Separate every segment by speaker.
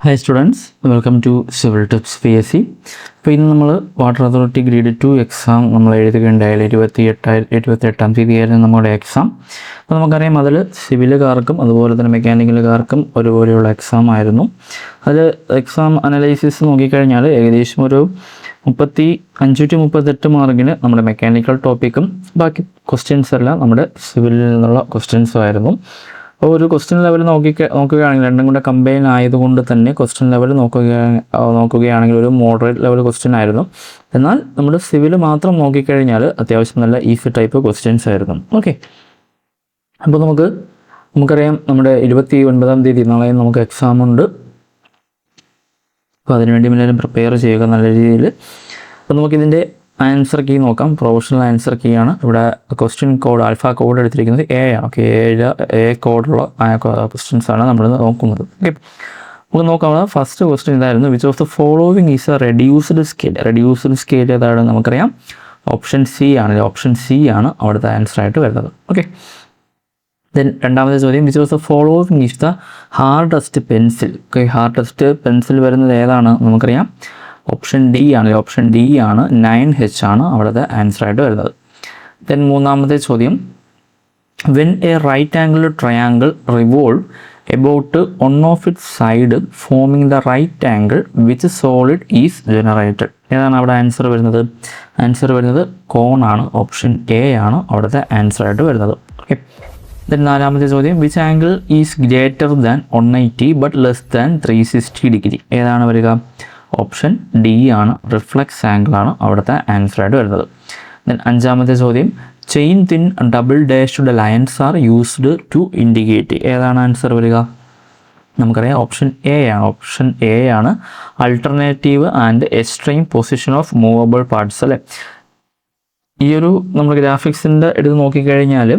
Speaker 1: Hi students, welcome to Civil Tips PSC. അപ്പോൾ ഇന്ന് നമ്മൾ വാട്ടർ അതോറിറ്റി ഗ്രേഡ് 2 എക്സാം നമ്മൾ എഴുതുകയുണ്ടായാലും 28-ാം തീയതിയായിരുന്നു നമ്മുടെ എക്സാം. അപ്പോൾ നമുക്കറിയാം അതിൽ സിവിലുകാർക്കും അതുപോലെ തന്നെ മെക്കാനിക്കലുകാർക്കും ഒരുപോലെയുള്ള എക്സാം ആയിരുന്നു. അത് എക്സാം അനലൈസിസ് നോക്കിക്കഴിഞ്ഞാൽ ഏകദേശം ഒരു 35-38 മാർക്കിന് നമ്മുടെ മെക്കാനിക്കൽ ടോപ്പിക്കും ബാക്കി ക്വസ്റ്റ്യൻസ് എല്ലാം നമ്മുടെ സിവിലിൽ നിന്നുള്ള ക്വസ്റ്റ്യൻസും ആയിരുന്നു. അപ്പോൾ ഒരു ക്വസ്റ്റ്യൻ ലെവൽ നോക്കുകയാണെങ്കിൽ രണ്ടും കൂടെ കമ്പൈൻ ആയതുകൊണ്ട് തന്നെ ക്വസ്റ്റ്യൻ ലെവൽ നോക്കുകയാണെങ്കിൽ ഒരു മോഡറേറ്റ് ലെവൽ ക്വസ്റ്റ്യൻ ആയിരുന്നു. എന്നാൽ നമ്മുടെ സിവിൽ മാത്രം നോക്കിക്കഴിഞ്ഞാൽ അത്യാവശ്യം നല്ല ഈസി ടൈപ്പ് ക്വസ്റ്റ്യൻസ് ആയിരുന്നു. ഓക്കെ, അപ്പോൾ നമുക്കറിയാം നമ്മുടെ 29-ാം തീയതി നാളെ നമുക്ക് എക്സാം ഉണ്ട്. അപ്പോൾ അതിനുവേണ്ടി എല്ലാവരും പ്രിപ്പയർ ചെയ്യുക നല്ല രീതിയിൽ. അപ്പോൾ നമുക്കിതിൻ്റെ ആൻസർ കീ നോക്കാം. പ്രൊഫഷണൽ ആൻസർ കീ ആണ്. ഇവിടെ ക്വസ്റ്റ്യൻ കോഡ് ആൽഫ കോഡ് എടുത്തിരിക്കുന്നത് എ ആണ്. ഓക്കെ, എ കോഡുള്ള ക്വസ്റ്റ്യൻസ് ആണ് നമ്മൾ നോക്കുന്നത്. ഓക്കെ, നമുക്ക് നോക്കാം. ഫസ്റ്റ് ക്വസ്റ്റ്യൻ ഇതായിരുന്നു, which of the following is A reduced scale. Reduced scale ഏതാണ് നമുക്കറിയാം, ഓപ്ഷൻ സി ആണ്. ഓപ്ഷൻ സി ആണ് അവിടുത്തെ ആൻസർ ആയിട്ട് വരുന്നത്. ഓക്കെ, ദെൻ രണ്ടാമത്തെ ചോദ്യം, which of the following is the hardest pencil. Okay, hardest pencil വരുന്നത് ഏതാണ് നമുക്കറിയാം, ഓപ്ഷൻ ഡി ആണ്. ഓപ്ഷൻ ഡി ആണ്, 9H ആണ് അവിടുത്തെ ആൻസർ ആയിട്ട് വരുന്നത്. ദെൻ മൂന്നാമത്തെ ചോദ്യം, when a right angle triangle revolve about one of its side forming the right angle which solid is generated. ഏതാണ് അവിടെ ആൻസർ വരുന്നത്? ആൻസർ വരുന്നത് കോൺ ആണ്. ഓപ്ഷൻ എ ആണ് അവിടുത്തെ ആൻസർ ആയിട്ട് വരുന്നത്. ഓക്കെ, ദെൻ നാലാമത്തെ ചോദ്യം, which angle is greater than 180 but less than 360 degree. ഏതാണ് വരിക? ഓപ്ഷൻ ഡി ആണ്, റിഫ്ലക്സ് ആംഗിൾ ആണ് അവിടുത്തെ ആൻസർ ആയിട്ട് വരുന്നത്. ദെൻ അഞ്ചാമത്തെ ചോദ്യം, chain thin double dashed lines are used to indicate. ഏതാണ് ആൻസർ വരിക? നമുക്കറിയാം ഓപ്ഷൻ എ ആണ്. ഓപ്ഷൻ എ ആണ്, alternative and extreme position of movable parts. അല്ലേ, ഈ ഒരു നമ്മൾ ഗ്രാഫിക്സിൻ്റെ എടുത്ത് നോക്കിക്കഴിഞ്ഞാൽ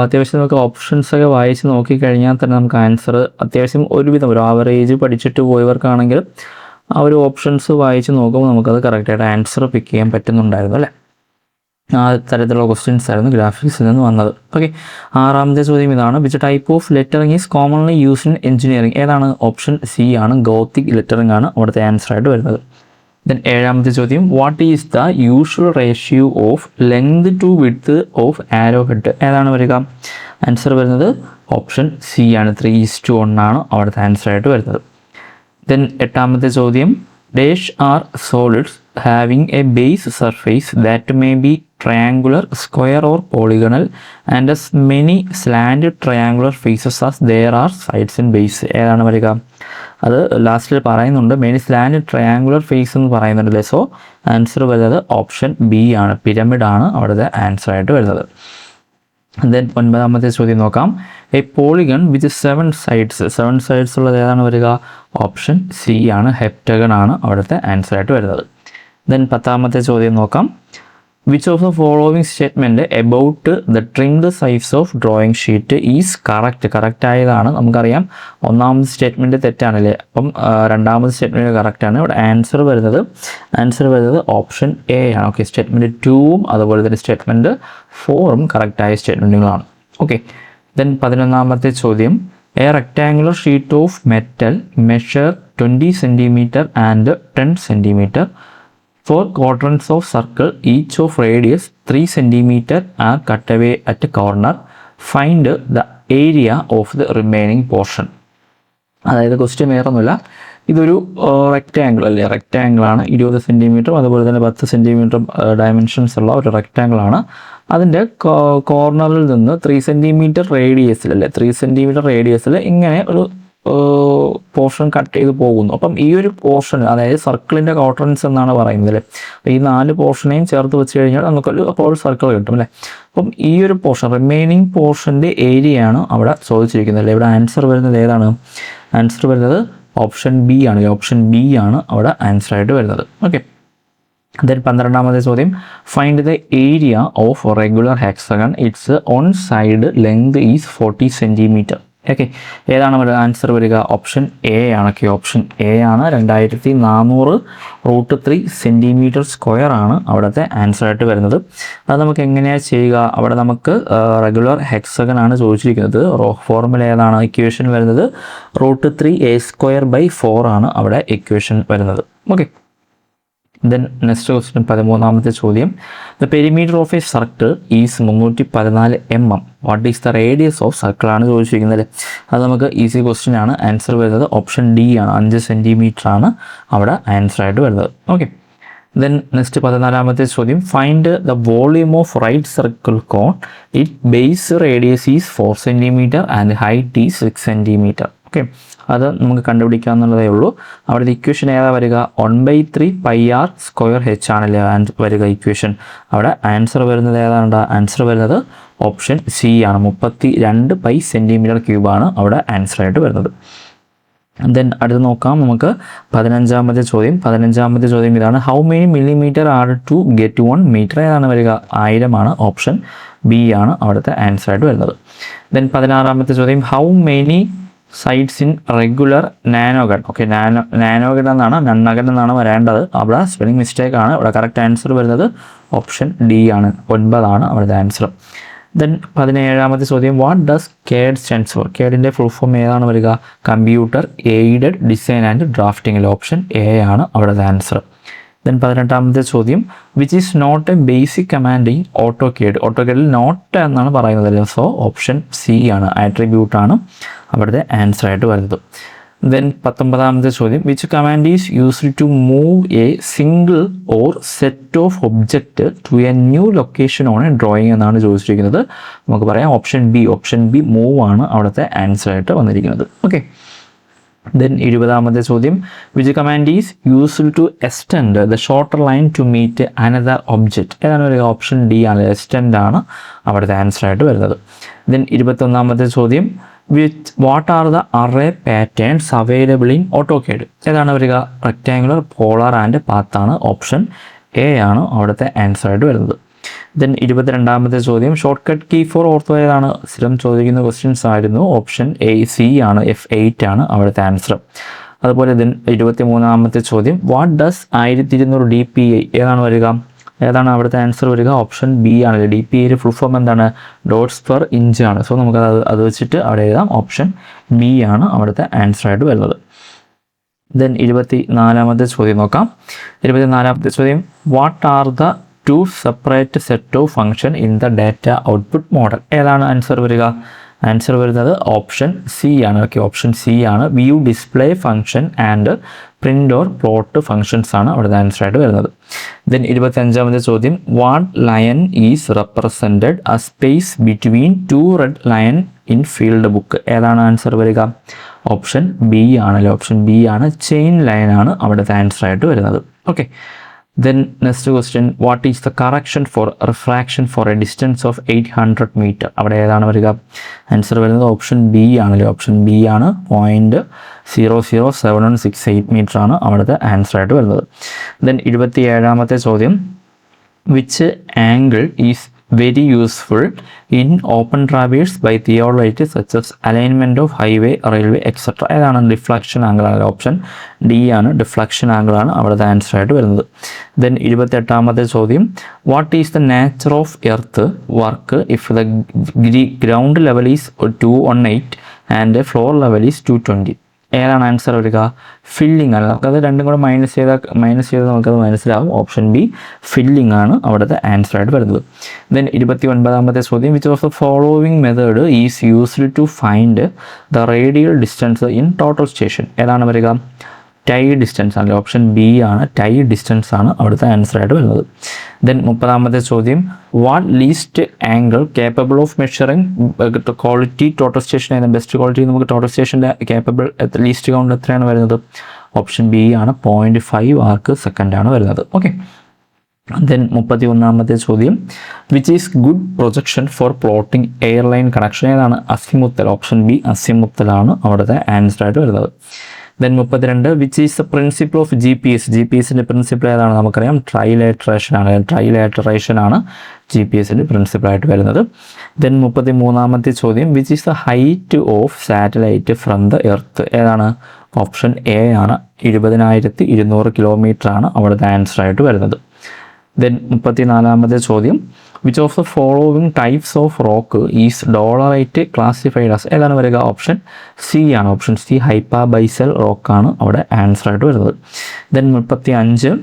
Speaker 1: അത്യാവശ്യം നമുക്ക് ഓപ്ഷൻസൊക്കെ വായിച്ച് നോക്കിക്കഴിഞ്ഞാൽ തന്നെ നമുക്ക് ആൻസർ അത്യാവശ്യം ഒരുവിധം ഒരു ആവറേജ് പഠിച്ചിട്ട് പോയവർക്കാണെങ്കിൽ ആ ഒരു ഓപ്ഷൻസ് വായിച്ച് നോക്കുമ്പോൾ നമുക്കത് കറക്റ്റായിട്ട് ആൻസർ പിക്ക് ചെയ്യാൻ പറ്റുന്നുണ്ടായിരുന്നു. അല്ലേ, ആ തരത്തിലുള്ള ക്വസ്റ്റ്യൻസ് ആയിരുന്നു ഗ്രാഫിക്സിൽ നിന്ന് വന്നത്. ഓക്കെ, ആറാമത്തെ ചോദ്യം ഇതാണ്, which type of lettering is commonly used in engineering. ഏതാണ്? ഓപ്ഷൻ സി ആണ്, ഗോത്തിക് ലെറ്ററിങ് ആണ് അവിടുത്തെ ആൻസർ ആയിട്ട് വരുന്നത്. ദെൻ ഏഴാമത്തെ ചോദ്യം, what is the usual ratio of length to width of arrow head. ഏതാണ് വരിക? ആൻസർ വരുന്നത് ഓപ്ഷൻ സി ആണ്, 3:1 ആണ് അവിടുത്തെ ആൻസർ ആയിട്ട് വരുന്നത്. ദെൻ എട്ടാമത്തെ ചോദ്യം, dash are solids having a base surface that may be triangular, square or polygonal and as many slanted triangular faces as there are sides in base. ഏതാണ് വരിക? അത് ലാസ്റ്റിൽ പറയുന്നുണ്ട്, മെനി സ്ലാൻഡ് ട്രയാങ്കുലർ ഫേസ് എന്ന് പറയുന്നുണ്ടല്ലേ. So answer വരുന്നത് option B ആണ്, pyramid ആണ് അവിടുത്തെ ആൻസർ ആയിട്ട് വരുന്നത്. ദെൻ ഒൻപതാമത്തെ ചോദ്യം നോക്കാം, എ പോളിഗൺ വിത്ത് 7 സൈഡ്സ് ഉള്ളത് ഏതാണ് വരിക? ഓപ്ഷൻ സി ആണ്, ഹെപ്റ്റഗൺ ആണ് അവിടുത്തെ ആൻസർ ആയിട്ട് വരുന്നത്. ദെൻ പത്താമത്തെ ചോദ്യം നോക്കാം, which of the following statement about the trimmed size of drawing sheet is correct ആയതാണ്. നമുക്കറിയാം ഒന്നാമത്തെ സ്റ്റേറ്റ്മെൻറ്റ് തെറ്റാണല്ലേ, അപ്പം രണ്ടാമത്തെ സ്റ്റേറ്റ്മെൻറ്റ് കറക്റ്റാണ്. ഇവിടെ ആൻസർ വരുന്നത് ഓപ്ഷൻ എ ആണ്. ഓക്കെ, സ്റ്റേറ്റ്മെൻറ്റ് 2ഉം അതുപോലെ തന്നെ സ്റ്റേറ്റ്മെൻറ്റ് 4ഉം കറക്റ്റായ സ്റ്റേറ്റ്മെൻറ്റുകളാണ്. ഓക്കെ, ദെൻ 11ാമത്തെ ചോദ്യം, A rectangular sheet of metal measure 20 centimetre and 10 centimetre. 4 quadrants of circle, each of radius 3 centimeter are cut away at a corner. Find the area of the remaining portion. അതായത് question വേറൊന്നുമില്ല, ഇതൊരു rectangle അല്ലേ, റെക്റ്റാങ്കിളാണ്. 20 സെൻറ്റിമീറ്ററും അതുപോലെ തന്നെ 10 സെൻറ്റിമീറ്ററും dimensions ഉള്ള ഒരു റെക്റ്റാങ്കിളാണ്. അതിൻ്റെ കോർണറിൽ നിന്ന് 3 സെൻറ്റിമീറ്റർ റേഡിയസിൽ അല്ലേ, 3 സെൻറ്റിമീറ്റർ റേഡിയസിൽ ഇങ്ങനെ ഒരു പോർഷൻ കട്ട് ചെയ്ത് പോകുന്നു. അപ്പം ഈ ഒരു പോർഷൻ, അതായത് സർക്കിളിൻ്റെ ക്വാഡ്രൻസ് എന്നാണ് പറയുന്നത് അല്ലേ. അപ്പോൾ ഈ 4 പോർഷനെയും ചേർത്ത് വെച്ച് കഴിഞ്ഞാൽ നമുക്കൊരു ഹോൾ സർക്കിൾ കിട്ടും അല്ലേ. അപ്പം ഈ ഒരു പോർഷൻ, റിമൈനിങ് പോർഷൻ്റെ ഏരിയയാണ് അവിടെ ചോദിച്ചിരിക്കുന്നത് അല്ലേ. ഇവിടെ ആൻസർ വരുന്നത് ഏതാണ്? ആൻസർ വരുന്നത് ഓപ്ഷൻ ബി ആണ്. ഓപ്ഷൻ ബി ആണ് അവിടെ ആൻസർ ആയിട്ട് വരുന്നത്. ഓക്കെ, ദെൻ 12ാമത്തെ ചോദ്യം, find the area of regular hexagon, it's on side length is 40 centimetre. Okay, ഏതാണ് ആൻസർ വരിക? ഓപ്ഷൻ എ ആണ്. ഓക്കെ, ഓപ്ഷൻ എ ആണ്. 2400√3 സെൻറ്റിമീറ്റർ സ്ക്വയർ ആണ് അവിടുത്തെ ആൻസർ ആയിട്ട് വരുന്നത്. അത് നമുക്ക് എങ്ങനെയാണ് ചെയ്യുക? അവിടെ നമുക്ക് റെഗുലർ ഹെക്സഗൺ ആണ് ചോദിച്ചിരിക്കുന്നത്. ഫോർമുല ഏതാണ്? ഇക്വേഷൻ വരുന്നത് √3a²/4 ആണ് അവിടെ ഇക്വേഷൻ വരുന്നത്. ഓക്കെ, ദെൻ നെക്സ്റ്റ് ക്വസ്റ്റ്യൻ 13ാമത്തെ ചോദ്യം. The perimeter of A circle is 314 mm. What is the radius of circle ആണ് ചോദിച്ചിരിക്കുന്നത്. അത് നമുക്ക് ഈസി ക്വസ്റ്റ്യൻ ആണ്. ആൻസർ വരുന്നത് ഓപ്ഷൻ ഡി ആണ്. 5 സെൻറ്റിമീറ്റർ ആണ് അവിടെ ആൻസർ ആയിട്ട് വരുന്നത്. ഓക്കെ, ദെൻ നെക്സ്റ്റ് 14ാമത്തെ ചോദ്യം. Find the volume of right circle cone. It base radius is 4 centimetre and height is 6 centimetre. Okay, അത് നമുക്ക് കണ്ടുപിടിക്കാവുന്നതേ ഉള്ളൂ. അവിടുത്തെ ഇക്വേഷൻ ഏതാ വരിക? 1/3πr² ആണല്ലേ വരിക ഇക്വേഷൻ. അവിടെ ആൻസർ വരുന്നത് ഏതാണ്? ആൻസർ വരുന്നത് ഓപ്ഷൻ സി ആണ്. 32 π cm³ ആണ് അവിടെ ആൻസർ ആയിട്ട് വരുന്നത്. ദെൻ അടുത്ത് നോക്കാം നമുക്ക് 15ാമത്തെ ചോദ്യം. 15ാമത്തെ ചോദ്യം ഇതാണ്. How many millimetre are to get 1 metre? ഏതാണ് വരിക? 1000 ആണ്. ഓപ്ഷൻ ബി ആണ് അവിടുത്തെ ആൻസർ ആയിട്ട് വരുന്നത്. ദെൻ 16ാമത്തെ ചോദ്യം. How many sides in regular nonagon? Okay, nonagon എന്നാണ്, നണ്ണഗൺ എന്നാണ് വരേണ്ടത്. അവിടെ സ്പെല്ലിംഗ് മിസ്റ്റേക്ക് ആണ്. ഇവിടെ കറക്റ്റ് ആൻസർ വരുന്നത് ഓപ്ഷൻ ഡി ആണ്. 9 ആണ് അവിടുത്തെ ആൻസർ. ദെൻ 17ാമത്തെ ചോദ്യം. What does CAD stands for? CADൻ്റെ ഫുൾ ഫോം ഏതാണ് വരിക? കമ്പ്യൂട്ടർ എയ്ഡഡ് ഡിസൈൻ ആൻഡ് ഡ്രാഫ്റ്റിംഗിൽ ഓപ്ഷൻ എ ആണ് അവിടുത്തെ ആൻസർ. ദെൻ 18ാമത്തെ ചോദ്യം. Which is not a basic command in AutoCAD? AutoCADിൽ നോട്ട് എന്നാണ് പറയുന്നത്. സോ ഓപ്ഷൻ സി ആണ്. ആട്രിബ്യൂട്ട് ആണ് അവിടുത്തെ ആൻസർ ആയിട്ട് വരുന്നത്. ദെൻ 19ാമത്തെ ചോദ്യം. Which command is used to move a single or set of object to a new location on a drawing എന്നാണ് ചോദിച്ചിരിക്കുന്നത്. നമുക്ക് പറയാം option B. Option B move ആണ് അവിടുത്തെ ആൻസർ ആയിട്ട് വന്നിരിക്കുന്നത്. ഓക്കെ, ദെൻ 20ാമത്തെ ചോദ്യം. Which command is used to extend the shorter line to meet another object? ഏതാണ് വരിക? ഓപ്ഷൻ ഡി ആണ്. എക്സ്റ്റെൻഡ് ആണ് അവിടുത്തെ ആൻസർ ആയിട്ട് വരുന്നത്. ദെൻ 21ാമത്തെ ചോദ്യം. What are the array patterns available in AutoCAD? ഏതാണ് വരിക? റെക്റ്റാങ്കുലർ, പോളാർ ആൻഡ് പാത്ത് ആണ്. ഓപ്ഷൻ എ ആണ് അവിടുത്തെ ആൻസർ ആയിട്ട് വരുന്നത്. ദെൻ 22ാമത്തെ ചോദ്യം. Shortcut key for ortho ഏതാണ്? സ്ഥിരം ചോദിക്കുന്ന ക്വസ്റ്റ്യൻസ് ആയിരുന്നു. ഓപ്ഷൻ എ സി ആണ്. F8 ആണ് അവിടുത്തെ ആൻസർ. അതുപോലെ ദെൻ 23ാമത്തെ ചോദ്യം. What does 1200 DPI? ഏതാണ് വരിക? ഏതാണ് അവിടുത്തെ ആൻസർ വരിക? ഓപ്ഷൻ ബി ആണ്. DPI ഫുൾ ഫോം എന്താണ്? ഡോട്ട്സ് പെർ ഇഞ്ച് ആണ്. സോ നമുക്ക് അത് വെച്ചിട്ട് അവിടെ എഴുതാം. ഓപ്ഷൻ ബി ആണ് അവിടുത്തെ ആൻസർ ആയിട്ട് വരുന്നത്. ദെൻ 24ാമത്തെ ചോദ്യം നോക്കാം. 24ാമത്തെ ചോദ്യം. What are the two separate set of function in the data output model? ഏതാണ് ആൻസർ വരിക? ആൻസർ വരുന്നത് ഓപ്ഷൻ സി ആണ്. ഓക്കെ, ഓപ്ഷൻ സി ആണ്. View, display function and print or plot functions ആണ് അവിടുത്തെ ആൻസർ ആയിട്ട് വരുന്നത്. ദെൻ 25ാമത്തെ ചോദ്യം. What line is represented a space between 2 red line in field book? ഏതാണ് ആൻസർ വരിക? ഓപ്ഷൻ ബി ആണല്ലോ. ഓപ്ഷൻ ബി ആണ്. ചെയിൻ ലൈൻ ആണ് അവിടുത്തെ ആൻസർ ആയിട്ട് വരുന്നത്. Okay, then next question. What is the correction for refraction for a distance of 800 metre? അവിടെ ഏതാണ് വരിക? ആൻസർ വരുന്നത് ഓപ്ഷൻ ബി ആണല്ലോ. ഓപ്ഷൻ ബി ആണ്. 0.007168 മീറ്റർ ആണ് അവിടുത്തെ ആൻസർ ആയിട്ട് വരുന്നത്. ദെൻ 27ാമത്തെ ചോദ്യം. Which angle is very useful in open traverse by theology such as alignment of highway, railway, etc. ഏതാണ്? ഡിഫ്ലക്ഷൻ ആംഗിൾ ആണ്. ഓപ്ഷൻ ഡി ആണ്. ഡിഫ്ലക്ഷൻ ആംഗിൾ ആണ് അവിടുത്തെ ആൻസർ ആയിട്ട് വരുന്നത്. ദെൻ 28ാമത്തെ ചോദ്യം. What is the nature of earth work if the ground level is 218 and floor level is 220? ഏതാണ് answer വരിക? ഫില്ലിംഗ് ആണ്. നമുക്കത് രണ്ടും കൂടെ മൈനസ് ചെയ്ത് നമുക്കത് മനസ്സിലാവും. ഓപ്ഷൻ ബി ഫില്ലിംഗ് ആണ് അവിടുത്തെ ആൻസർ ആയിട്ട് വരുന്നത്. ദെൻ 29ാമത്തെ ചോദ്യം. Which of the following method is used to find the radial distance in total station? ഏതാണ് വരിക? ടൈ ഡിസ്റ്റൻസ് ആണല്ലോ. ഓപ്ഷൻ ബി ആണ്. ടൈ ഡിസ്റ്റൻസ് ആണ് അവിടുത്തെ ആൻസർ ആയിട്ട് വരുന്നത്. ദെൻ 30ാമത്തെ ചോദ്യം. What least angle capable of measuring quality total station? ഏതാണ് ബെസ്റ്റ് ക്വാളിറ്റി? നമുക്ക് ടോട്ടൽ സ്റ്റേഷൻ്റെ കേപ്പബിൾ ലീസ്റ്റ് കൗണ്ട് എത്രയാണ് വരുന്നത്? ഓപ്ഷൻ ബി ആണ്. 0.5 ആർക്ക് സെക്കൻഡ് ആണ് വരുന്നത്. ഓക്കെ, ദെൻ 31ാമത്തെ ചോദ്യം. Which is good projection for plotting airline connection? ഏതാണ്? അസിമുത്തൽ. ഓപ്ഷൻ ബി അസിമുത്തലാണ് അവിടുത്തെ ആൻസർ ആയിട്ട് വരുന്നത്. Then 32 which is the principle of GPS. GPS-ൻ്റെ പ്രിൻസിപ്പിൾ ഏതാണ് നമുക്കറിയാം, ട്രൈലേറ്ററേഷൻ ആണ്. ട്രൈലേറ്ററേഷൻ ആണ് GPS-ൻ്റെ പ്രിൻസിപ്പിളായിട്ട് വരുന്നത്. ദെൻ 33-ാമത്തെ ചോദ്യം which is the height of satellite from the earth. ഏതാണ്? ഓപ്ഷൻ എ ആണ്, 20,200 കിലോമീറ്റർ ആണ് അവിടുത്തെ ആൻസർ ആയിട്ട് വരുന്നത്. ദെൻ 34-ാമത്തെ ചോദ്യം which of the following types of rock is dolerite classified as. ഏതാണ് വരിക? ഓപ്ഷൻ സി ആണ്. ഓപ്ഷൻ സി ഹൈപ്പാബൈസൽ റോക്കാണ് അവിടെ ആൻസർ ആയിട്ട് വരുന്നത്. Then 35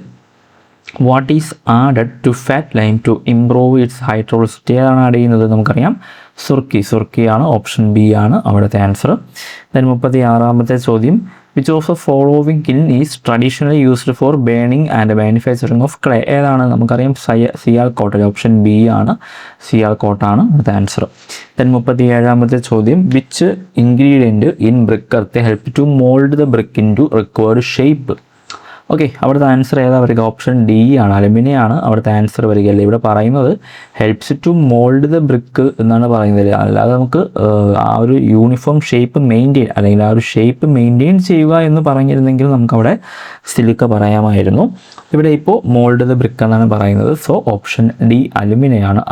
Speaker 1: what is added to fat lime to improve its hydraulicity. ഏതാണ് ആഡ് ചെയ്യുന്നത്? നമുക്കറിയാം സുർക്കിയാണ്. ഓപ്ഷൻ ബി ആണ് അവിടുത്തെ ആൻസർ. ദെൻ 36-ാമത്തെ ചോദ്യം which of the following kiln is traditionally used for burning and manufacturing of clay. ഏതാണ്? നമുക്കറിയാം സിയാൽകോട്ട്. ഓപ്ഷൻ ബി ആണ്, സിയാൽകോട്ടാണ് അവിടുത്തെ ആൻസർ. ദെൻ 37-ാമത്തെ ചോദ്യം which ingredient in brick earth help to mould the brick in to required shape. Okay, അവിടുത്തെ answer ഏതാ വരിക? Option D ആണ്, അലുമിനിയാണ് അവിടുത്തെ ആൻസർ വരികയല്ലേ. ഇവിടെ പറയുന്നത് helps to mould the brick എന്നാണ് പറയുന്നത്. അല്ലാതെ നമുക്ക് ആ ഒരു യൂണിഫോം ഷേപ്പ് മെയിൻറ്റെയിൻ അല്ലെങ്കിൽ ആ ഒരു ഷേപ്പ് മെയിൻറ്റെയിൻ ചെയ്യുക എന്ന് പറഞ്ഞിരുന്നെങ്കിൽ നമുക്കവിടെ സിലിക്ക പറയാമായിരുന്നു. ഇവിടെ ഇപ്പോൾ മോൾഡ് ദ ബ്രിക്ക് എന്നാണ് പറയുന്നത്. സോ ഓപ്ഷൻ ഡി അലുമിനിയാണ്.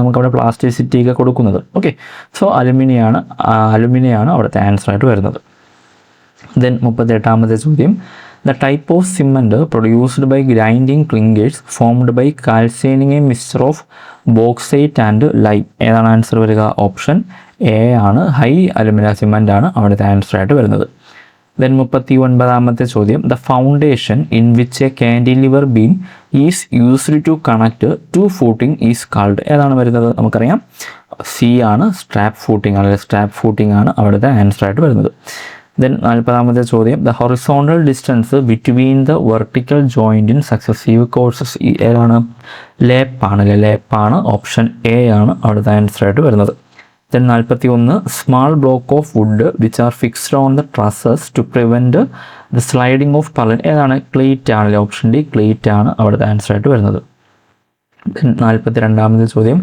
Speaker 1: നമുക്കവിടെ പ്ലാസ്റ്റിസിറ്റിയൊക്കെ കൊടുക്കുന്നത്. ഓക്കെ, സോ അലുമിനിയാണ് അവിടുത്തെ ആൻസർ ആയിട്ട് വരുന്നത്. ദെൻ 38-ാമത്തെ ചോദ്യം the type of cement produced by grinding clinkers formed by calcining a mixture of bauxite and lime. ഏതാണ് ആൻസർ വരിക? ഓപ്ഷൻ എ ആണ്, ഹൈ അലുമിന സിമൻ്റ് ആണ് അവിടുത്തെ ആൻസർ ആയിട്ട് വരുന്നത്. ദെൻ 39-ാമത്തെ ചോദ്യം the foundation in which a cantilever beam is used to connect to footing is called. ഏതാണ് വരുന്നത്? നമുക്കറിയാം സി ആണ്, സ്ട്രാപ്പ് ഫൂട്ടിംഗ് ആണ് അവിടുത്തെ ആൻസർ ആയിട്ട് വരുന്നത്. ദെൻ 40-ാമത്തെ ചോദ്യം the horizontal distance between the vertical joint in successive courses. ഏതാണ്? ലേപ്പാണ്. ഓപ്ഷൻ എ ആണ് അവിടുത്തെ ആൻസർ ആയിട്ട് വരുന്നത്. Then 41 small block of wood which are fixed on the trusses to prevent the sliding of purlin. ഏതാണ്? Cleat ആണല്ലേ. Option D cleat ആണ് അവിടുത്തെ ആൻസർ ആയിട്ട് വരുന്നത്. ദെൻ 42-ാമത്തെ ചോദ്യം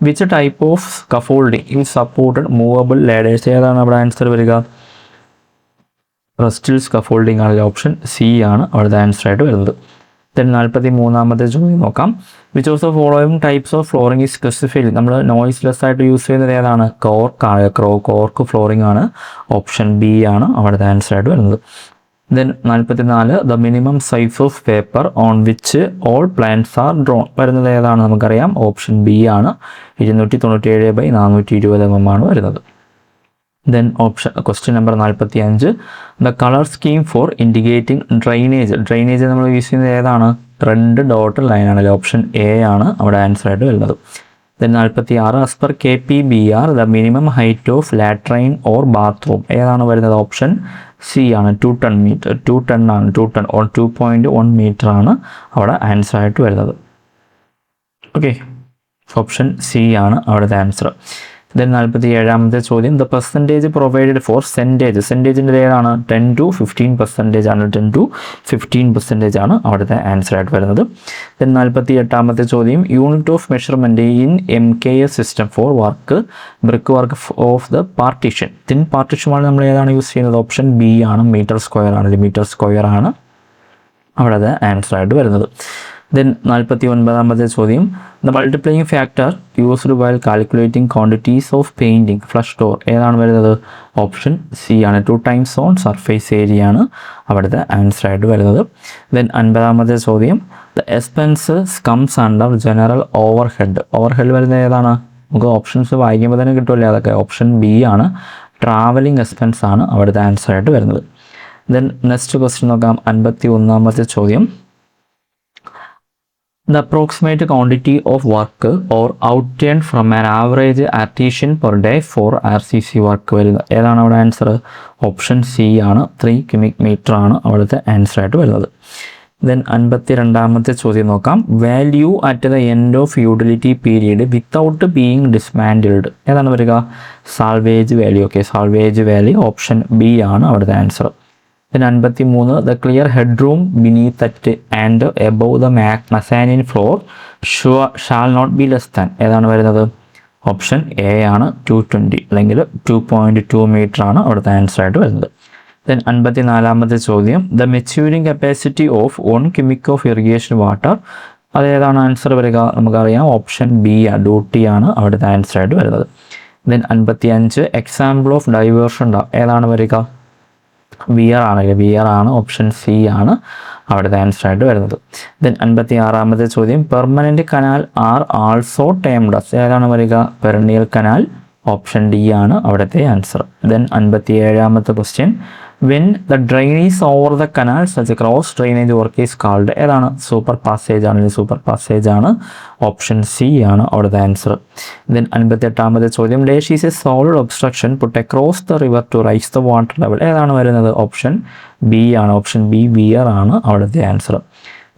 Speaker 1: വിച്ച് ടൈപ്പ് ഓഫ് സ്കഫോൾഡിങ് ഈ സപ്പോർട്ടഡ് മൂവബിൾ ലാഡേഴ്സ്. ഏതാണ് അവിടെ ആൻസർ വരിക? റസ്റ്റിൽ സ്കഫോൾഡിംഗ് ആണല്ലേ. ഓപ്ഷൻ സി ആണ് അവിടുത്തെ ആൻസർ ആയിട്ട് വരുന്നത്. ദെൻ 43-ാമത്തെ ചോദ്യം നോക്കാം which of the following types of flooring is specified. നമ്മൾ നോയ്സ്ലെസ് ആയിട്ട് യൂസ് ചെയ്യുന്നത് ഏതാണ്? കോർക്ക് ഫ്ലോറിംഗ് ആണ്. ഓപ്ഷൻ ബി ആണ് അവിടുത്തെ ആൻസർ ആയിട്ട് വരുന്നത്. Then 44 the minimum size of paper on which all plants are drawn. വരുന്നത് ഏതാണ്? നമുക്കറിയാം ഓപ്ഷൻ ബി ആണ്, 297/420 mm ആണ് വരുന്നത്. ദെൻ question number 45 the colour scheme for indicating drainage നമ്മൾ യൂസ് ചെയ്യുന്നത് ഏതാണ്? റെഡ് ഡോട്ട് ലൈൻ ആണല്ലേ. ഓപ്ഷൻ എ ആണ് അവിടെ ആൻസർ ആയിട്ട് വരുന്നത്. Then 46 as per KPBR the minimum height of latrine or bathroom. ഏതാണ് വരുന്നത്? ഓപ്ഷൻ സി ആണ്, 2 ടൺ ആണ്. 2.1 മീറ്റർ ആണ് അവിടെ ആൻസർ ആയിട്ട് വരുന്നത്. ഓക്കെ, ഓപ്ഷൻ സി ആണ് അവിടുത്തെ ആൻസർ. ദെൻ 47-ാമത്തെ ചോദ്യം ദ പെർസെൻറ്റേജ് പ്രൊവൈഡഡ് ഫോർ സെൻറ്റേജിൻ്റെ ഏതാണ്? 10 to 15% ആണ്. 10 to 15% ആണ് അവിടുത്തെ ആൻസർ ആയിട്ട് വരുന്നത്. ദെൻ 48-ാമത്തെ ചോദ്യം unit of measurement in MKS system for brick work of the partition. Thin പാർട്ടീഷനുമാണ് നമ്മൾ ഏതാണ് യൂസ് ചെയ്യുന്നത്? ഓപ്ഷൻ ബി ആണ്, മീറ്റർ സ്ക്വയർ ആണ് അവിടുത്തെ ആൻസർ ആയിട്ട് വരുന്നത്. ദെൻ 49-ാമത്തെ ചോദ്യം the multiplying factor used while calculating quantities of painting flush door. ഏതാണ് വരുന്നത്? ഓപ്ഷൻ സി ആണ്, 2 times ഓൺ സർഫേസ് ഏരിയ ആണ് അവിടുത്തെ ആൻസർ ആയിട്ട് വരുന്നത്. ദെൻ 50-ാമത്തെ ചോദ്യം the expenses comes under general overhead വരുന്നത് ഏതാണ്? നമുക്ക് ഓപ്ഷൻസ് വായിക്കുമ്പോൾ തന്നെ കിട്ടുമല്ലേ അതൊക്കെ. ഓപ്ഷൻ ബി ആണ്, ട്രാവലിംഗ് എക്സ്പെൻസ് ആണ് അവിടുത്തെ ആൻസർ ആയിട്ട് വരുന്നത്. ദെൻ നെക്സ്റ്റ് ക്വസ്റ്റ്യൻ നോക്കാം. 51-ാമത്തെ ചോദ്യം the approximate quantity of work or outturn from an average artisan per day for RCC work വരുന്നത്. ഏതാണ് അവിടെ ആൻസർ? ഓപ്ഷൻ സി ആണ്, 3 cubic meter ആണ് അവിടുത്തെ ആൻസർ ആയിട്ട് വരുന്നത്. ദെൻ 52-ാമത്തെ ചോദ്യം നോക്കാം. Value at the end of utility period without being dismantled. ഏതാണ് വരിക? Salvage value. Okay, salvage value option B ആണ് അവിടുത്തെ answer. Then 53 the clear headroom beneath it and above the mezzanine floor shall not be less than. ഏതാണ് വരുന്നത്? Option A ആണ്, 220 അല്ലെങ്കിൽ 2.2 metre ആണ് അവിടുത്തെ ആൻസർ ആയിട്ട് വരുന്നത്. ദെൻ 54-ാമത്തെ ചോദ്യം, the maturing capacity of 1 cubic of irrigation water, അതേതാണ് ആൻസർ വരിക? നമുക്കറിയാം ഓപ്ഷൻ ബി ഡ്യൂട്ടി ആണ് അവിടുത്തെ ആൻസർ ആയിട്ട് വരുന്നത്. ദെൻ 55, എക്സാമ്പിൾ ഓഫ് ഡൈവേർഷൻ ഏതാണ് വരിക? വിയർ ആണല്ലേ, വിയർ ആണ്, ഓപ്ഷൻ സി ആണ് അവിടുത്തെ ആൻസർ ആയിട്ട് വരുന്നത്. ദെൻ 56-ാമത്തെ ചോദ്യം, permanent canal are also termed as, ഏതാണ് വരിക? പെരണിയൽ കനാൽ, ഓപ്ഷൻ ഡി ആണ് അവിടുത്തെ ആൻസർ. ദെൻ 57-ാമത്തെ question, when the drain is over the canal such cross drainage work is called, ഏതാണ്? സൂപ്പർ പാസേജ് ആണ്, സൂപ്പർ പാസേജ് ആണ്, ഓപ്ഷൻ സി ആണ് അവിടുത്തെ ആൻസർ. ദെൻ 58-ാമത്തെ ചോദ്യം, dash is a solid obstruction put across the river to raise the water level, ഏതാണ് വരുന്നത്? Option B ആണ്, ഓപ്ഷൻ ബി വിയർ ആണ് അവിടുത്തെ ആൻസർ.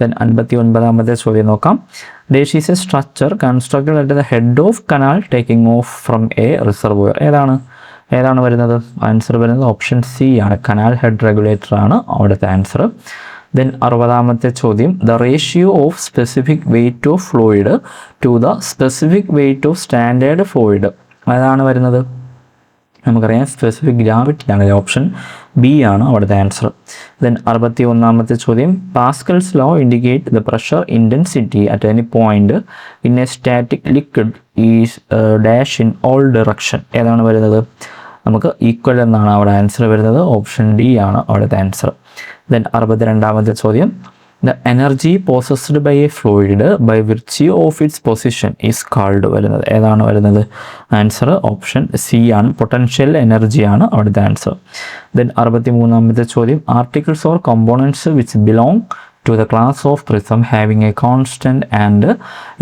Speaker 1: ദെൻ 59-ാമത്തെ ചോദ്യം നോക്കാം, dash is a structure constructed at the head of canal taking off from a reservoir, ഏതാണ് വരുന്നത്? ആൻസർ വരുന്നത് ഓപ്ഷൻ സി ആണ്, കനാൽ ഹെഡ് റെഗുലേറ്റർ ആണ് അവിടുത്തെ ആൻസർ. ദെൻ 60-ാമത്തെ ചോദ്യം, the ratio of specific weight of fluid to the specific weight of standard fluid, ഏതാണ് വരുന്നത്? നമുക്കറിയാം സ്പെസിഫിക് ഗ്രാവിറ്റി ആണ്, ഓപ്ഷൻ ബി ആണ് അവിടുത്തെ ആൻസർ. ദെൻ 61-ാമത്തെ ചോദ്യം, Pascal's law indicate the pressure intensity at any point in A static liquid is dash in all direction, ഏതാണ് വരുന്നത്? നമുക്ക് ഈക്വൽ എന്നാണ് അവിടെ ആൻസർ വരുന്നത്, ഓപ്ഷൻ ഡി ആണ് അവിടുത്തെ ആൻസർ. ദെൻ 62-ാമത്തെ ചോദ്യം, the energy possessed by a fluid by virtue of its position is called, വരുന്നത് ഏതാണ് വരുന്നത്? ആൻസർ ഓപ്ഷൻ സി ആണ്, പൊട്ടൻഷ്യൽ എനർജി ആണ് അവിടുത്തെ ആൻസർ. ദെൻ 63-ാമത്തെ ചോദ്യം, articles or components which belong to the class of prism having a constant and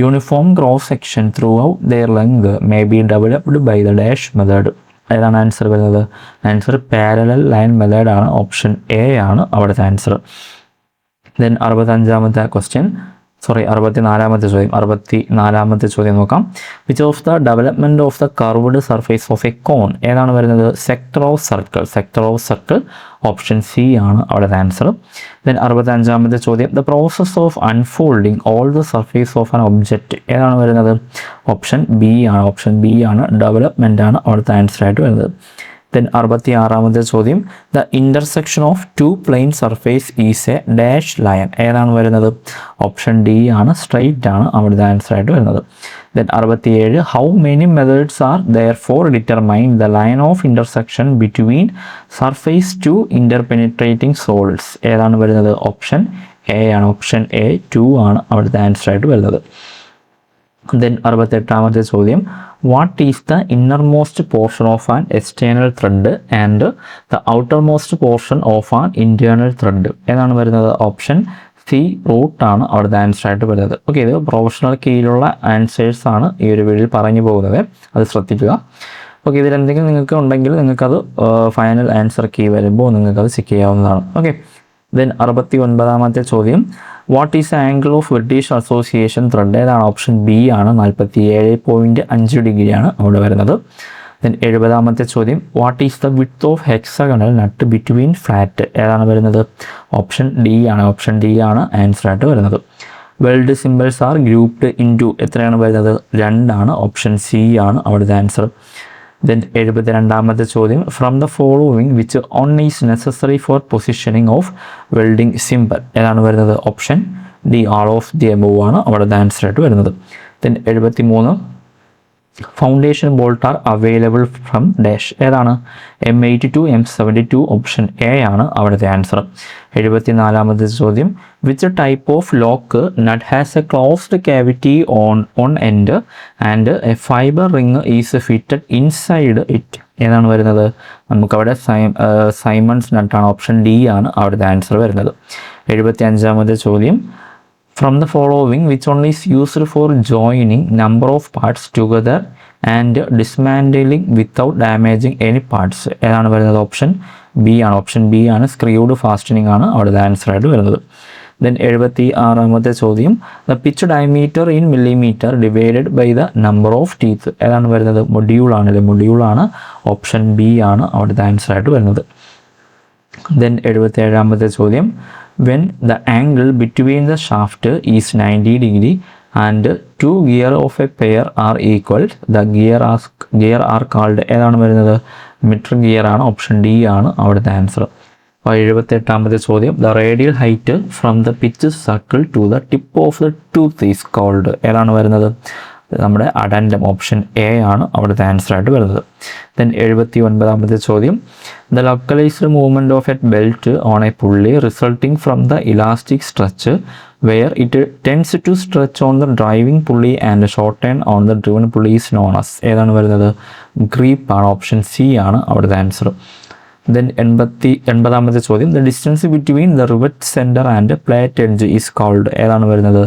Speaker 1: uniform cross section throughout their length may be developed by the dash method, ഏതാണ് answer വരുന്നത്? Answer parallel line method ആണ്, option A ആണ് അവിടുത്തെ answer. Then 64-ാമത്തെ ചോദ്യം നോക്കാം, which of the development of the curved surface of a cone, ഏതാണ് വരുന്നത്? Sector of circle, option C ആണ് അവിടുത്തെ ആൻസർ. ദെൻ 65-ാമത്തെ ചോദ്യം, the process of unfolding all the surface of an object, ഏതാണ് വരുന്നത്? ഓപ്ഷൻ ബി ആണ്, ഡെവലപ്മെൻ്റ് ആണ് അവിടുത്തെ ആൻസർ ആയിട്ട് വരുന്നത്. ദെൻ 66-ാമത്തെ ചോദ്യം, the intersection of two plane surface is a dash line, ഏതാണ് വരുന്നത്? ഓപ്ഷൻ ഡി ആണ്, സ്ട്രെയിറ്റ് ആണ് അവിടുത്തെ ആൻസർ ആയിട്ട് വരുന്നത്. Then 67, how many methods are there for determine the line of intersection between surface two interpenetrating solids, ഏതാണ് വരുന്നത്? Option A ആണ്, ഓപ്ഷൻ എ 2 ആണ് അവിടുത്തെ ആൻസർ ആയിട്ട് വരുന്നത്. ദെൻ 68-ാമത്തെ ചോദ്യം, what is the innermost portion of an external thread and the outermost portion of an internal thread, ഏതാണ് വരുന്നത്? ഓപ്ഷൻ സി റൂട്ട് ആണ് അവിടുത്തെ ആൻസർ ആയിട്ട് വരുന്നത്. ഓക്കെ, ഇത് പ്രൊഫഷണൽ കീഴിലുള്ള ആൻസേഴ്സ് ആണ് ഈ ഒരു വീഡിയോയിൽ പറഞ്ഞു പോകുന്നത്, അത് ശ്രദ്ധിക്കുക. ഓക്കെ, ഇതിലെന്തെങ്കിലും നിങ്ങൾക്ക് ഉണ്ടെങ്കിൽ നിങ്ങൾക്കത് ഫൈനൽ ആൻസർ കീ വരുമ്പോൾ നിങ്ങൾക്കത് ചെക്ക് ചെയ്യാവുന്നതാണ്. ഓക്കെ, ദെൻ 69-ാമത്തെ ചോദ്യം, what is angle of British association thread, ഏതാണ്? ഓപ്ഷൻ ബി ആണ്, 47.5 ഡിഗ്രിയാണ് അവിടെ വരുന്നത്. ദെൻ 70-ാമത്തെ ചോദ്യം, what is the width of hexagonal nut between flat, ഏതാണ് വരുന്നത്? ഓപ്ഷൻ ഡി ആണ് ആൻസർ ആയിട്ട് വരുന്നത്. Weld symbols are grouped into, എത്രയാണ് വരുന്നത്? 2 ആണ്, ഓപ്ഷൻ സി ആണ് അവിടുത്തെ ആൻസർ. ദെൻ 72-ാമത്തെ ചോദ്യം, from the following which one is necessary four positioning of welding simple, ഏതാണ് വരുന്നത്? Option D, all of the above ആണ് അവിടുത്തെ ആൻസർ ആയിട്ട് വരുന്നത്. Then 73, foundation bolt are available from dash, ഏതാണ്? M82, M72, ഓപ്ഷൻ എ ആണ് അവിടുത്തെ ആൻസർ. 74-ാമത്തെ ചോദ്യം, which type of lock nut has A closed cavity on end and A fibre ring is fitted inside it, ഏതാണ് വരുന്നത്? നമുക്കവിടെ Symons നട്ടാണ്, option D ആണ് അവിടുത്തെ answer വരുന്നത്. 75-ാമത്തെ ചോദ്യം, from the following which one is used for joining number of parts together and dismantling without damaging any parts, ഏതാണ് വരുന്നത്? ഓപ്ഷൻ ബി ആണ്, സ്ക്രീവ്ഡ് ഫാസ്റ്റനിങ് ആണ് അവിടുത്തെ ആൻസർ ആയിട്ട് വരുന്നത്. ദെൻ 76-ാമത്തെ ചോദ്യം, the pitch diameter in millimetre divided by the number of teeth, ഏതാണ് വരുന്നത്? മൊഡ്യൂൾ ആണ്, ഓപ്ഷൻ ബി ആണ് അവിടുത്തെ ആൻസർ ആയിട്ട് വരുന്നത്. ദെൻ 77-ാമത്തെ ചോദ്യം, when the angle between the shaft is 90 degree and two gear of a pair are equal, the gear are called, ഏതാണ് വരുന്നത്? മീറ്റർ ഗിയർ ആണ്, ഓപ്ഷൻ ഡി ആണ് അവിടുത്തെ ആൻസർ. 78ാമത്തെ ചോദ്യം the radial height from the pitch circle to the tip of the tooth is called. ഏതാണ് വരുന്നത്? നമ്മുടെ അഡൻഡം, ഓപ്ഷൻ എ ആണ് അവിടുത്തെ ആൻസർ ആയിട്ട് വരുന്നത്. ദെൻ 79ാമത്തെ ചോദ്യം the localized movement of a belt on a pulley resulting from the elastic stretch where it tends to stretch on the driving pulley and shorten on the driven pulley is known as. ഏതാണ് വരുന്നത്? Grip ആണ്, option C ആണ് അവിടുത്തെ answer. Then 80ാമത്തെ ചോദ്യം the distance between the rivet centre and plate edge is called. ഏതാണ് വരുന്നത്?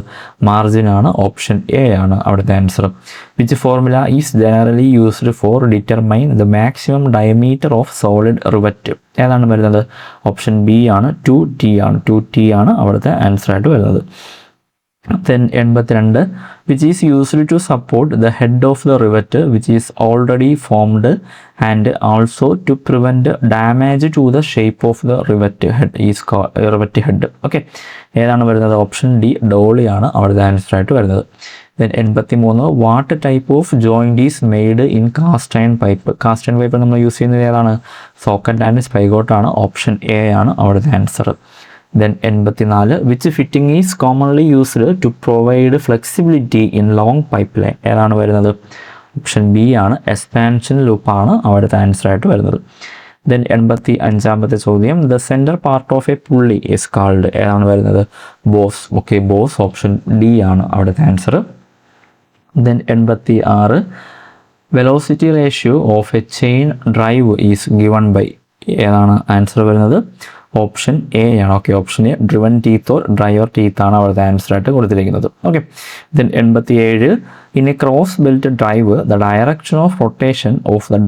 Speaker 1: Margin ആണ്, ഓപ്ഷൻ എ ആണ് അവിടുത്തെ answer. Which formula is generally used for determine the maximum diameter of solid rivet. ഏതാണ് വരുന്നത്? ഓപ്ഷൻ ബി ആണ്, 2T ആണ്. 2T ആണ് അവിടുത്തെ ആൻസർ ആയിട്ട് വരുന്നത്. Then 82 which is used to support the head of the rivet which is already formed and also to prevent damage to the shape of the rivet head is called rivet head. Okay, ഏതാണ് വരുന്നത്? Option D, Dolly ആണ് അവിടുത്തെ answer ആയിട്ട് വരുന്നത്. Then 83 what type of joint is made in cast iron pipe. Cast iron pipe നമ്മൾ use ചെയ്യുന്നത് ഏതാണ്? Socket and spigot ആണ്, ഓപ്ഷൻ എ ആണ് അവിടുത്തെ answer. Then 84 which fitting is commonly used to provide flexibility in long pipeline. ഏതാണ് വരുന്നത്? Option B ആണ്, expansion loop ആണ് അവിടുത്തെ ആൻസർ ആയിട്ട് വരുന്നത്. ദെൻ 85ാമത്തെ ചോദ്യം the centre part of a pulley is called. ഏതാണ് വരുന്നത്? Boss. Okay, boss, option D ആണ് അവിടുത്തെ answer. Then 86 velocity ratio of a chain drive is given by. ഏതാണ് ആൻസർ വരുന്നത്? ഓപ്ഷൻ എ ആണ്. Okay, option A driven teeth or driver teeth ആണ് അവിടുത്തെ answer ആയിട്ട് കൊടുത്തിരിക്കുന്നത്. Okay, then 87 in A cross belt drive the direction of rotation of the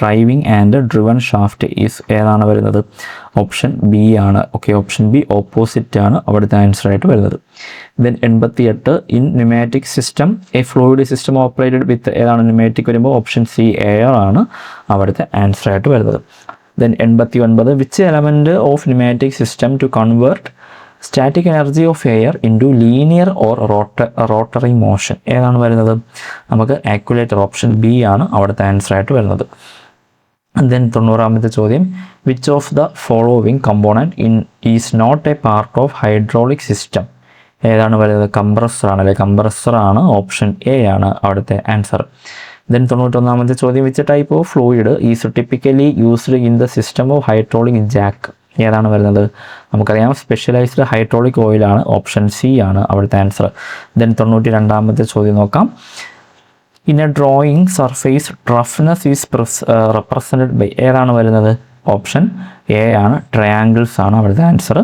Speaker 1: driving and driven shaft is. ഏതാണ് വരുന്നത്? Option B ആണ്. Okay, option B opposite ആണ് അവിടുത്തെ answer ആയിട്ട് വരുന്നത്. Then 88 in pneumatic system a fluid system operated with. ഏതാണ് pneumatic വരുമ്പോൾ? Option C, air ആണ് അവിടുത്തെ ആൻസർ ആയിട്ട് വരുന്നത്. Then 89 which element of pneumatic system to convert static energy of air into linear or rotary motion. ഏതാണ് വരുന്നത്? നമുക്ക് ആക്യുലേറ്റർ, option B ആണ് അവിടുത്തെ ആൻസർ ആയിട്ട് വരുന്നത്. ദെൻ 90ാമത്തെ ചോദ്യം which of the following component is not a part of hydraulic system. ഏതാണ് വരുന്നത്? കംപ്രസർ ആണ്, അല്ലെ? കംപ്രസർ ആണ്, ഓപ്ഷൻ എ ആണ് അവിടുത്തെ ആൻസർ. ദെൻ 91ാമത്തെ ചോദ്യം which type of fluid is typically used in the system of hydraulic jack. ഏതാണ് വരുന്നത്? നമുക്കറിയാം സ്പെഷ്യലൈസ്ഡ് ഹൈഡ്രോളിക് ഓയിലാണ്, ഓപ്ഷൻ സി ആണ് അവിടുത്തെ ആൻസർ. ദെൻ 92ാമത്തെ ചോദ്യം നോക്കാം. In a drawing surface roughness is represented by. ഏതാണ് വരുന്നത്? ഓപ്ഷൻ എ ആണ്, ട്രയാങ്കിൾസ് ആണ് അവിടുത്തെ ആൻസർ.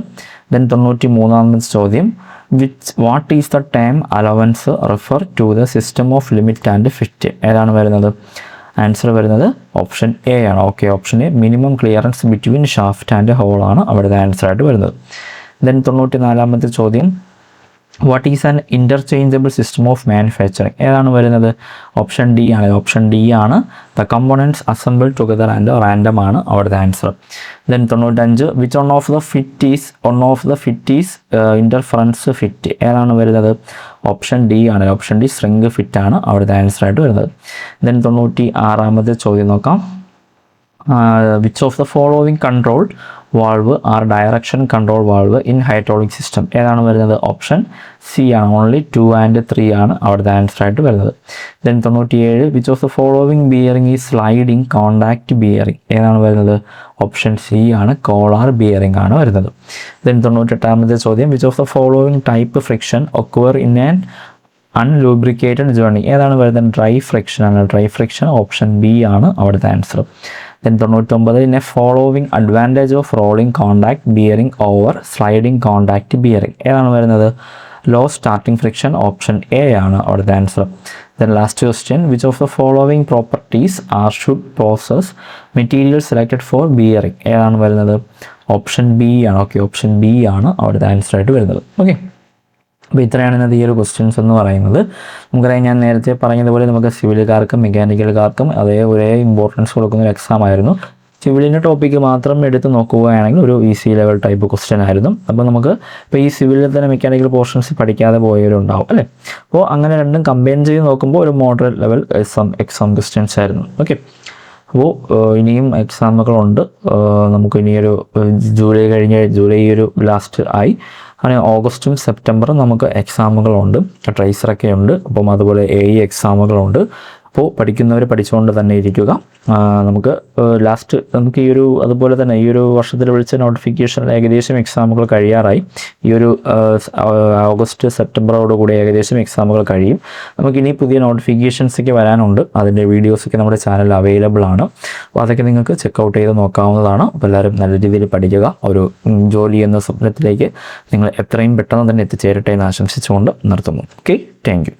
Speaker 1: ദെൻ 93ാമത്തെ ചോദ്യം what is the time allowance refer to the system of limit and fit. ഏതാണ് വരുന്നത്? ആൻസർ വരുന്നത് ഓപ്ഷൻ എ ആണ്. Okay, option A minimum clearance between shaft and hole ആണ് അവിടുത്തെ ആൻസർ ആയിട്ട് വരുന്നത്. ദെൻ 94ാമത്തെ ചോദ്യം what is an interchangeable system of manufacturing. ഏതാണ് വരുന്നത്? ഓപ്ഷൻ ഡി ആണ്, ഓപ്ഷൻ ഡി ആണ്. The components assemble together and random ആണ് അവിടുത്തെ answer. Then 95 which one of the fit is interference fit. ഏതാണ് വരുന്നത്? ഓപ്ഷൻ ഡി ആണ്, ഓപ്ഷൻ ഡി സ്ട്രിംഗ് ഫിറ്റ് ആണ് അവിടുത്തെ ആൻസർ ആയിട്ട് വരുന്നത്. ദെൻ 96ാമത്തെ ചോദ്യം നോക്കാം. Which of the following control valve are direction control valve in hydraulic system. ഏതാണ് വരുന്നത്? ഓപ്ഷൻ സി ആണ്, ഓൺലി 2 and 3 ആണ് അവിടുത്തെ ആൻസർ ആയിട്ട് വരുന്നത്. Then 97 which of the following bearing ഈ സ്ലൈഡിംഗ് കോണ്ടാക്ട് ബിയറിംഗ്. ഏതാണ് വരുന്നത്? ഓപ്ഷൻ സി ആണ്, കോളാർ ബിയറിംഗ് ആണ് വരുന്നത്. ദെൻ 98ാമത്തെ ചോദ്യം which of the following type friction occur in an unlubricated journey. ഏതാണ് വരുന്നത്? ഡ്രൈ ഫ്രിക്ഷൻ ആണ്, ഡ്രൈ ഫ്രിക്ഷൻ, ഓപ്ഷൻ ബി ആണ് അവിടുത്തെ answer. Then 99 in a following advantage of rolling contact bearing over sliding contact bearing. ഏതാണ് വരുന്നത്? Low starting friction, option A ആണ് അവിടുത്തെ answer. Then last question which of the following properties are should possess material selected for bearing. ഏതാണ് വരുന്നത്? Option B ആണ്. Okay, option B ആണ് അവിടുത്തെ answer ആയിട്ട് വരുന്നത്. ഓക്കെ, അപ്പോൾ ഇത്രയാണ് ഇന്നത്തെ ഈ ഒരു ക്വസ്റ്റ്യൻസ് എന്ന് പറയുന്നത്. നമുക്കറിയാം, ഞാൻ നേരത്തെ പറഞ്ഞതുപോലെ നമുക്ക് സിവിലുകാർക്കും മെക്കാനിക്കലുകാർക്കും ഒരേ ഇമ്പോർട്ടൻസ് കൊടുക്കുന്ന ഒരു എക്സാം ആയിരുന്നു. സിവിലിൻ്റെ ടോപ്പിക്ക് മാത്രം എടുത്ത് നോക്കുകയാണെങ്കിൽ ഒരു ഈസി ലെവൽ ടൈപ്പ് ക്വസ്റ്റ്യൻ ആയിരുന്നു. അപ്പോൾ നമുക്ക് ഇപ്പോൾ ഈ സിവിലിൽ തന്നെ മെക്കാനിക്കൽ പോർഷൻസ് പഠിക്കാതെ പോയവരുണ്ടാവും അല്ലേ. അപ്പോൾ അങ്ങനെ രണ്ടും കമ്പൈൻ ചെയ്ത് നോക്കുമ്പോൾ ഒരു മോഡറേറ്റ് ലെവൽ എക്സാം ക്വസ്റ്റ്യൻസ് ആയിരുന്നു. ഓക്കെ, അപ്പോൾ ഇനിയും എക്സാമുകളുണ്ട്. നമുക്ക് ഇനിയൊരു ജൂലൈ ഒരു ലാസ്റ്റ് ആയി, അങ്ങനെ ഓഗസ്റ്റും സെപ്റ്റംബറും നമുക്ക് എക്സാമുകളുണ്ട്, ട്രേസറൊക്കെ ഉണ്ട്. അപ്പം അതുപോലെ AE എക്സാമുകളുണ്ട്. അപ്പോൾ പഠിക്കുന്നവർ പഠിച്ചുകൊണ്ട് തന്നെ ഇരിക്കുക. നമുക്ക് നമുക്ക് അതുപോലെ തന്നെ ഈ ഒരു വർഷത്തിൽ വിളിച്ച നോട്ടിഫിക്കേഷൻ ഏകദേശം എക്സാമുകൾ കഴിയാറായി. ഈ ഒരു ഓഗസ്റ്റ് സെപ്റ്റംബറോടുകൂടി ഏകദേശം എക്സാമുകൾ കഴിയും. നമുക്കിനി പുതിയ നോട്ടിഫിക്കേഷൻസൊക്കെ വരാനുണ്ട്. അതിൻ്റെ വീഡിയോസൊക്കെ നമ്മുടെ ചാനലിൽ അവൈലബിൾ ആണ്. അപ്പോൾ അതൊക്കെ നിങ്ങൾക്ക് ചെക്കൗട്ട് ചെയ്ത് നോക്കാവുന്നതാണ്. അപ്പോൾ എല്ലാവരും നല്ല രീതിയിൽ പഠിക്കുക. ഒരു ജോലി എന്ന സ്വപ്നത്തിലേക്ക് നിങ്ങൾ എത്രയും പെട്ടെന്ന് തന്നെ എത്തിച്ചേരട്ടെ എന്ന് ആശംസിച്ചുകൊണ്ട് നിർത്തുന്നു. Okay, thank you.